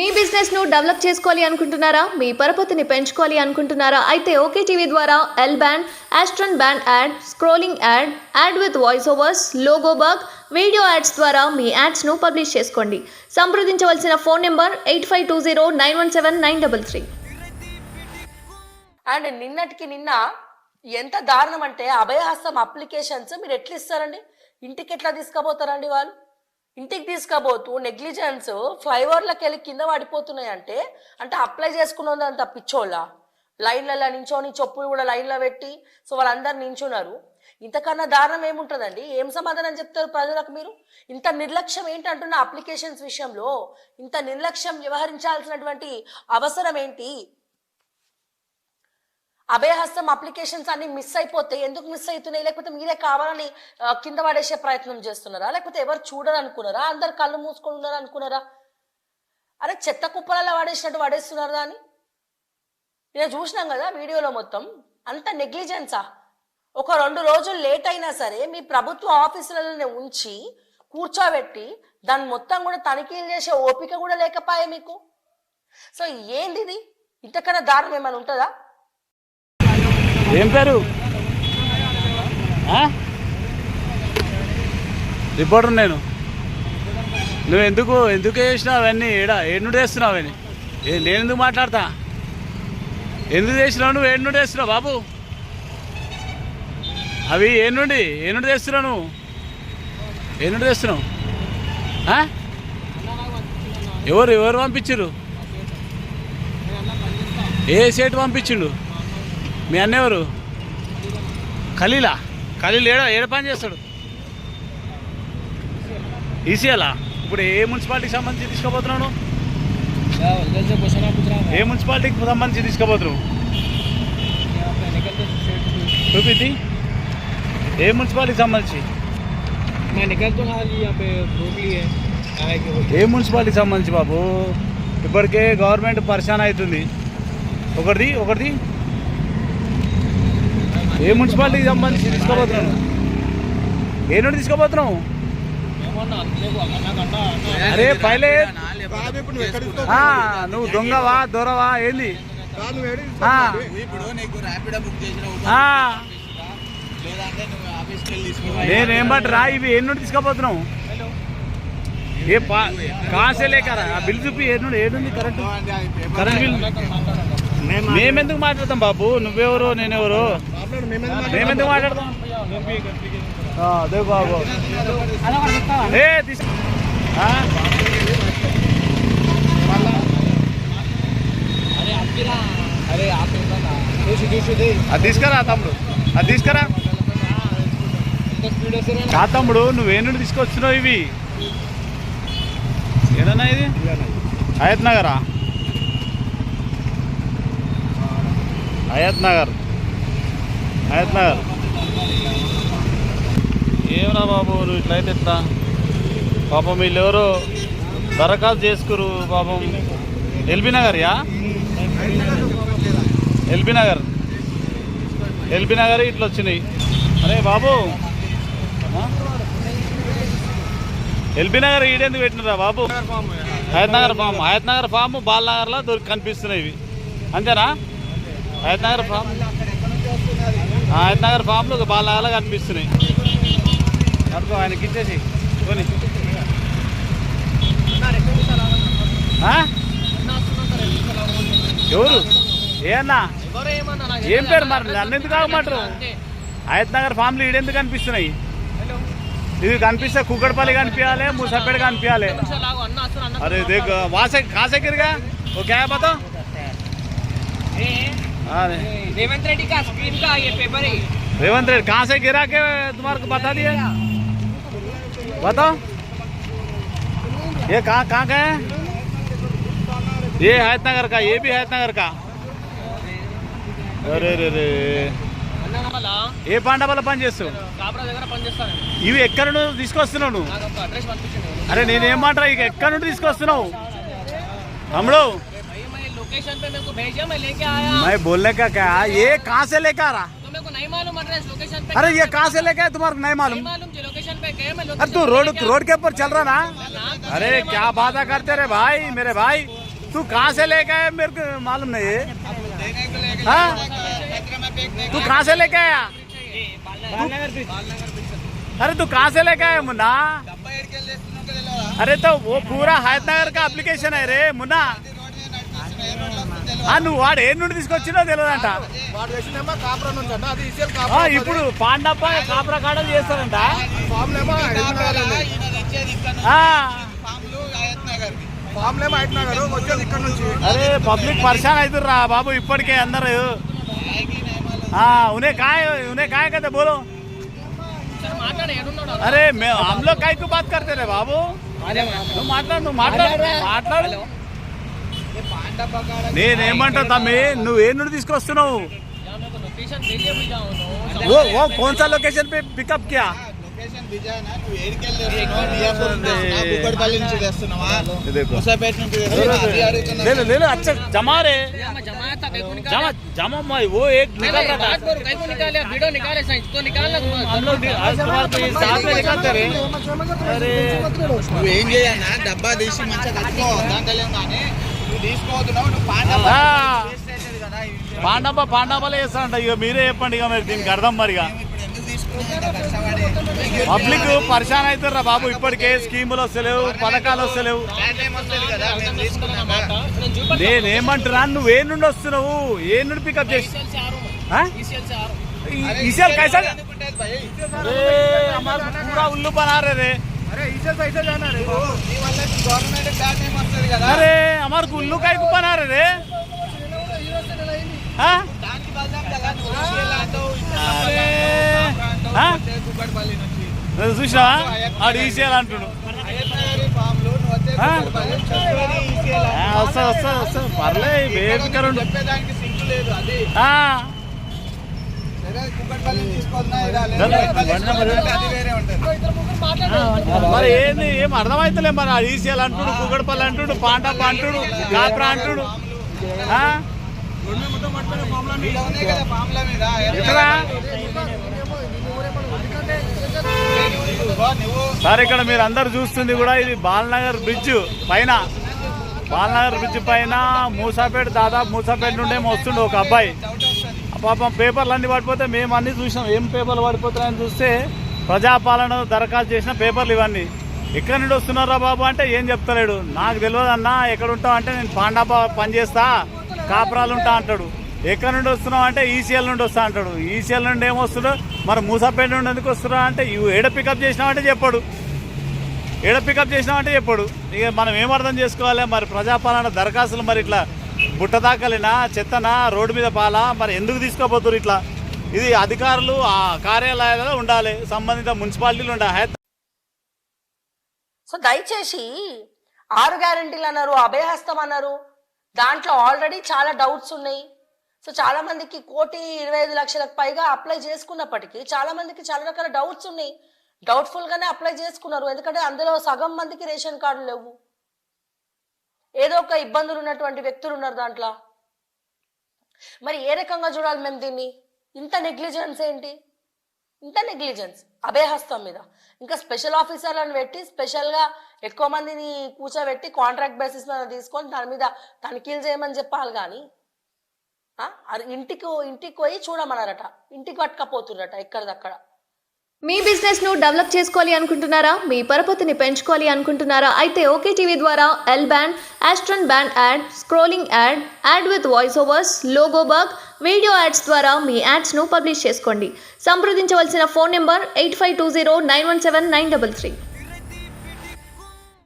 మీ business ను develop చేసుకోవాలి అనుకుంటున్నారా? మీ పరపతిని పెంచుకోవాలి అనుకుంటున్నారా? అయితే ఓకే టీవీ ద్వారా L band, Aston band ad, scrolling ad, ad with voice overs, logo bug, video ads ద్వారా మీ యాడ్స్ ను పబ్లిష్ చేసుకోండి. సంప్రదించవలసిన ఫోన్ నెంబర్ 8520917933. అండ్ నిన్నటికి నిన్న ఎంత దారుణం అంటే అభయహస్తం అప్లికేషన్స్ మీరు ఎట్లా ఇస్తారండి? ఇంటికి ఎట్లా తీసుకుపోతారండి? వాళ్ళు ఇంటికి తీసుకుపోతూ నెగ్లిజెన్స్ ఫ్లైఓవర్లకు వెళ్ళి కింద పడిపోతున్నాయి అంటే అప్లై చేసుకున్నది అంత పిచ్చోళ్ళ. లైన్లలో నించోని చెప్పులు కూడా లైన్లో పెట్టి వాళ్ళందరూ నించున్నారు. ఇంతకన్నా దారుణం ఏముంటుందండి? ఏం సమాధానం చెప్తారు ప్రజలకు మీరు? ఇంత నిర్లక్ష్యం ఏంటంటున్న అప్లికేషన్స్ విషయంలో ఇంత నిర్లక్ష్యం వ్యవహరించాల్సినటువంటి అవసరం ఏంటి? అభయహస్తం అప్లికేషన్స్ అన్ని మిస్ అయిపోతే ఎందుకు మిస్ అవుతున్నాయి? లేకపోతే మీరే కావాలని కింద పడేసే ప్రయత్నం చేస్తున్నారా? లేకపోతే ఎవరు చూడాలనుకున్నారా? అందరు కళ్ళు మూసుకొని ఉన్నారా అనుకున్నారా? అరే చెత్త కుప్పలలో పడేసినట్టు పడేస్తున్నారు దాన్ని నేను చూసినాం కదా వీడియోలో. మొత్తం అంత నెగ్లిజెన్సా? ఒక 2 రోజులు లేట్ అయినా సరే మీ ప్రభుత్వ ఆఫీసులలోనే ఉంచి కూర్చోబెట్టి దాన్ని మొత్తం కూడా తనిఖీలు చేసే ఓపిక కూడా లేకపోయే మీకు. సో ఏంది ఇది? ఇంతకన్నా దారుణం ఏమైనా ఉంటుందా? ఏం పేరు? రిపోర్టర్ నేను. నువ్వు ఎందుకు చేసినావు అవన్నీ? ఏడు చేస్తున్నావు అవన్నీ? నేను ఎందుకు మాట్లాడతా? ఎందుకు చేసినావు నువ్వు? ఏడు చేస్తున్నావు బాబు? అవి ఏనుండి చేస్తున్నావు నువ్వు? ఏనుండి చేస్తున్నావు? ఎవరు పంపించారు? ఏ సేటు పంపించిండు? మీ అన్న ఎవరు? ఖలీల్ ఏడ పని చేస్తాడు? ఈసీఎలా? ఇప్పుడు ఏ మున్సిపాలిటీకి సంబంధించి తీసుకోబోతున్నావు? ఏ మున్సిపాలిటీకి సంబంధించి తీసుకోబోతున్నావు? చూపింది. ఏ మున్సిపాలిటీకి సంబంధించి? ఏ మున్సిపాలిటీకి సంబంధించి బాబు? ఇప్పటికే గవర్నమెంట్ పరిశాన్ అవుతుంది. ఒకటిది ఏ మున్సిపాలిటీకి సంబంధించి తీసుకోబోతున్నాను? ఏ నుండి తీసుకోబోతున్నావు? అరే పైలే నువ్వు దొంగవా దొరవా ఏంది? నేనేం బట్రా ఇవి ఏ నుండి తీసుకోబోతున్నావు? ఏ కాసే లేకరా ఆ బిల్ చూపి. ఏడుంది కరెంట్ బిల్? మేమెందుకు మాట్లాడతాం బాబు? నువ్వెవరు నేనెవరు? మేమెందుకు మాట్లాడతాం? అదే బాబు. అది తీసుకురా తమ్ముడు, అది తీసుకురా. కా తమ్ముడు నువ్వే నుండి తీసుకొచ్చినావు ఇవి? ఏదన్నా ఇది హయత్ నగరా? హయత్ నగర్ ఏమరా బాబు నువ్వు ఇట్లయితే ఎట్లా? పాపం వీళ్ళెవరో దరఖాస్తు చేసుకురు పాపం. ఎల్బీ నగర్యా? ఎల్బీ నగర్ ఇట్లా వచ్చినాయి. అరే బాబు ఎల్బీ నగర్ ఈడెందుకు పెట్టినరా బాబు? హయత్ నగర్ ఫామ్ బాలనగర్లో కనిపిస్తున్నాయి ఇవి, అంతేనా? హయత్ నగర్ ఫామ్లు బాలనగర్లో కనిపిస్తున్నాయి. అనుకో ఆయనకి ఇచ్చేసి కొని. ఎవరు? ఏ అన్నా? ఏం పేరు మరి? నన్ను ఎందుకు ఆగమంటారు? హయత్ నగర్ ఫామ్లు ఈడెందుకు కనిపిస్తున్నాయి? ఇది కనిపిస్తే కుక్కడపల్లి కనిపించాలి, ముసాపేట కనిపించాలి. अरे देख वहाँ से कहाँ से गिर गया वो? क्या है बताओ? रेवंत रेड्डी का स्क्रीन का ये पेपर है। रेवंत रेड्डी कहाँ से गिरा के तुम्हारे को बता दिया? बताओ ये कहाँ का है? ये हयत नगर का, ये भी हयत नगर का. अरे ఏ పాండవల పని చేస్తావు? ఇవి ఎక్కడ నుండి తీసుకొస్తున్నావు నువ్వు? అరే నేనేం మాట ఇక ఎక్కడ నుండి తీసుకొస్తున్నావు తమ్ముడు? मैं बोलने का क्या? ये कहाँ से लेकर आ रहा? अरे ये कहाँ से लेकर आया? तुम्हारे नहीं मालूम? अरे तू रोड के ऊपर चल रहा ना? अरे क्या बात करते रे भाई, मेरे भाई तू कहाँ से लेके आया मेरे को मालूम नहीं है हाँ? तू कहाँ से लेके आया अरे तू कहाँ से लेके आया मुन्ना अरे तो वो पूरा హైదనగర్ का అప్లికేషన్ है रे मुन्ना నువ్వు వాడు ఏ నుండి తీసుకొచ్చినో తెలియదంట ఇప్పుడు పాండప్ప కాపరా కాడలు చేస్తారంట అరే పబ్లిక్ పరిశాన్ అవుతుర్రా బాబు ఇప్పటికే అందరు उन्हें काय कहते बोलो अरे हम लोग काय को बात करते रे बाबू మాట్లాడు నేనేమంటా తమ్మి నువ్వు ఏ నుండి తీసుకొస్తున్నావు वो कौन सा लोकेशन पे पिकअप किया ले लो अच्छा जमा रे जमा वो एक निकल रहा था वीडियो निकाले इसको निकालना हम लोग साथ में निकालते रहे अरे నువ్వేం చేయన్నా డబ్బా తీసి మంచిగా కట్టుకో దాంట్లో కానీ నువ్వు తీసుకోవద్దున్నావు నువ్వు పాండపలే చేస్తానంట ఇక మీరే చెప్పండి ఇక మరి దీనికి అర్థం మరిగా ఇప్పుడు ఎందుకు తీసుకున్నావు కష్టపడి పబ్లిక్ పరిశాన్ అవుతారా బాబు ఇప్పటికే స్కీములు వస్తలేవు పథకాలు వస్తలేవు కదా మేము తీసుకున్నాక నేనేమంటున్నా నువ్వు ఏ నుండి వస్తున్నావు ఏ నుండి పికప్ చేసి ఈసీఎల్ कैसा हमारा पूरा उल्लू बना रहे रे గవర్నమెంట్ బ్యాడ్ నేమ్ వస్తుంది కదా अरे हमारे उल्लू का बना रहे रे దానికి బదనాం కదా నువ్వు ఈసీఎల్ అంటావు కుక్కడపల్లి నుంచి చూసినావా ఆడు ఈసీఎల్ అంటుడు అయ్యప్పనగరి ఫామ్లో నువ్వు వచ్చే కుక్కడపల్లి చెప్పేది ఈసీఎల్ వస్తా పర్లే వేదికరు చెప్పేదానికి సింక్ లేదు అది కుక్కడపల్లి తీసుకున్నా అది వేరే ఉంటుంది మరి ఏంది ఏం అర్థమైతలే మరి ఆడు ఈసీఎల్ అంటుడు కుక్కడపల్లి అంటుడు పాండప్ప అంటుడు కాప్రా అంటుడు ఇలా ఉన్నాయి కదా ఫామ్ల మీద ఎట్లా నువ్వు సార్ ఇక్కడ మీరు అందరు చూస్తుంది కూడా ఇది బాలనగర్ బ్రిడ్జ్ పైన మూసాపేట దాదాపు మూసాపేట నుండే వస్తుండే ఒక అబ్బాయి పాపం పేపర్లు అన్ని పడిపోతే మేము అన్ని చూసాం ఏం పేపర్లు పడిపోతున్నాయని చూస్తే ప్రజాపాలన దరఖాస్తు చేసిన పేపర్లు ఇవన్నీ ఎక్కడి నుండి వస్తున్నారా బాబు అంటే ఏం చెప్తలేడు నాకు తెలియదు అన్న ఎక్కడ ఉంటావు అంటే నేను పాండాప పనిచేస్తా కాపురాలు ఉంటా అంటాడు ఎక్కడి నుండి వస్తున్నావు అంటే ఈసీఎల్ నుండి వస్తా అంటాడు ఈసీఎల్ నుండి ఏమొస్తాడు మరి మూసాపేట నుండి ఎందుకు వస్తున్నావు అంటే ఏడ పికప్ చేసినావంటే చెప్పాడు ఇక మనం ఏం అర్థం చేసుకోవాలి మరి ప్రజాపాలన దరఖాస్తులు మరి ఇట్లా బుట్ట దాకలినా చెత్తనా రోడ్డు మీద పాలా మరి ఎందుకు తీసుకోబోతున్నారు ఇట్లా ఇది అధికారులు ఆ కార్యాలయాలలో ఉండాలి సంబంధిత మున్సిపాలిటీలు ఉండాలి సో దయచేసి 6 గ్యారెంటీలు అన్నారు, అభయహస్తం అన్నారు, దాంట్లో ఆల్రెడీ చాలా డౌట్స్ ఉన్నాయి. సో చాలా మందికి 1,25,00,000లకు పైగా అప్లై చేసుకున్నప్పటికీ చాలా మందికి చాలా రకాల డౌట్స్ ఉన్నాయి. డౌట్ఫుల్ గానే అప్లై చేసుకున్నారు, ఎందుకంటే అందులో సగం మందికి రేషన్ కార్డులు లేవు. ఏదో ఒక ఇబ్బందులు ఉన్నటువంటి వ్యక్తులు ఉన్నారు దాంట్లో. మరి ఏ రకంగా చూడాలి మేము దీన్ని? ఇంత నెగ్లిజెన్స్ ఏంటి? ఇంత నెగ్లిజెన్స్ అభయహస్తం మీద. ఇంకా స్పెషల్ ఆఫీసర్లను పెట్టి స్పెషల్గా ఎక్కువ మందిని కూర్చోబెట్టి కాంట్రాక్ట్ బేసిస్ మీద తీసుకొని దాని మీద తనిఖీలు చేయమని చెప్పాలి. కానీ ఇంటికి పోయి చూడమన్నారట, ఇంటికి పట్టుకపోతుర్రట ఎక్కడిదక్కడ. మీ బిజినెస్ ను డెవలప్ చేసుకోవాలి అనుకుంటున్నారా? మీ పరపతిని పెంచుకోవాలి అనుకుంటున్నారా? అయితే ఓకే టీవీ ద్వారా L band, Aston band ad, scrolling ad, ad with voice overs, logo bug, video ads ద్వారా మీ యాడ్స్ ను పబ్లిష్ చేసుకోండి. సంప్రదించవలసిన ఫోన్ నెంబర్ 8520917933.